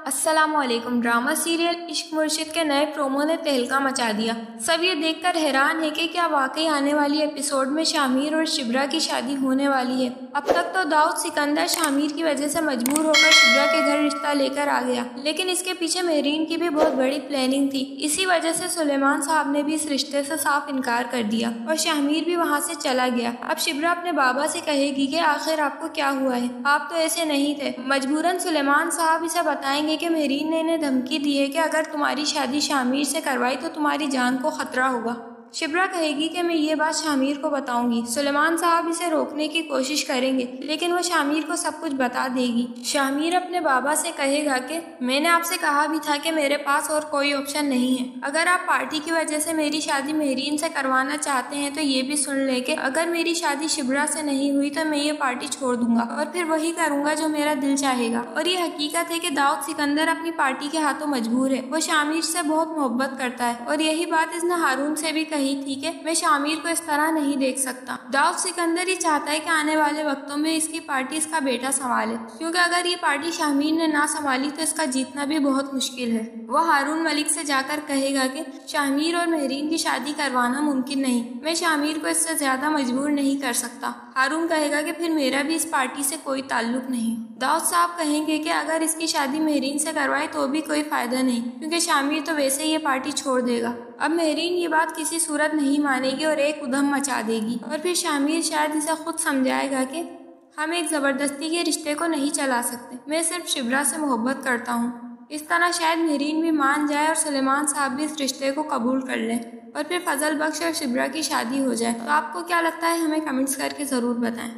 अस्सलामुअलैकुम। Drama serial इश्क मुर्शिद के नए प्रोमो ने तहलका मचा दिया। सब ये देखकर हैरान है कि क्या वाकई आने वाली एपिसोड में शामिर और शिब्रा की शादी होने वाली है। अब तक तो दाऊद सिकंदर शामिर की वजह से मजबूर होकर शिब्रा के घर रिश्ता लेकर आ गया, लेकिन इसके पीछे मेहरीन की भी बहुत बड़ी प्लानिंग थी। इसी वजह से सुलेमान साहब ने भी इस रिश्ते से साफ इनकार कर दिया और शामिर भी वहाँ से चला गया। अब शिब्रा अपने बाबा से कहेगी कि आखिर आपको क्या हुआ है, आप तो ऐसे नहीं थे। मजबूरन सुलेमान साहब इसे बताएंगे कि मेहरीन ने इन्हें धमकी दी है कि अगर तुम्हारी शादी शामिर से करवाई तो तुम्हारी जान को खतरा होगा। शिब्रा कहेगी कि मैं ये बात शामिर को बताऊंगी। सुलेमान साहब इसे रोकने की कोशिश करेंगे, लेकिन वो शामिर को सब कुछ बता देगी। शामिर अपने बाबा से कहेगा कि मैंने आपसे कहा भी था कि मेरे पास और कोई ऑप्शन नहीं है। अगर आप पार्टी की वजह से मेरी शादी मेहरीन से करवाना चाहते हैं तो ये भी सुन ले कि अगर मेरी शादी शिब्रा से नहीं हुई तो मैं ये पार्टी छोड़ दूंगा और फिर वही करूंगा जो मेरा दिल चाहेगा। और ये हकीकत है कि दाऊद सिकंदर अपनी पार्टी के हाथों मजबूर है। वो शामिर से बहुत मोहब्बत करता है और यही बात इसने हारून से भी कही थी कि मैं शामिर को इस तरह नहीं देख सकता। दाऊद सिकंदर ही चाहता है कि आने वाले वक्तों में इसकी पार्टी इसका बेटा संभाले, क्योंकि अगर ये पार्टी शामिर ने ना संभाली तो इसका जीतना भी बहुत मुश्किल है। वह हारून मलिक से जाकर कहेगा कि शामिर और मेहरीन की शादी करवाना मुमकिन नहीं, मैं शामिर को इससे ज्यादा मजबूर नहीं कर सकता। हारून कहेगा कि फिर मेरा भी इस पार्टी से कोई ताल्लुक नहीं। दाऊद साहब कहेंगे कि अगर इसकी शादी मेहरीन से करवाए तो भी कोई फायदा नहीं, क्योंकि शामिर तो वैसे ही ये पार्टी छोड़ देगा। अब मेहरीन ये बात किसी सूरत नहीं मानेगी और एक उधम मचा देगी और फिर शामिर शायद इसे खुद समझाएगा कि हम एक जबरदस्ती के रिश्ते को नहीं चला सकते, मैं सिर्फ शिब्रा से मोहब्बत करता हूँ। इस तरह शायद मेहरीन भी मान जाए और सुलेमान साहब भी इस रिश्ते को कबूल कर लें और फिर फजल बख्श और शिब्रा की शादी हो जाए। तो आपको क्या लगता है, हमें कमेंट्स करके ज़रूर बताएं।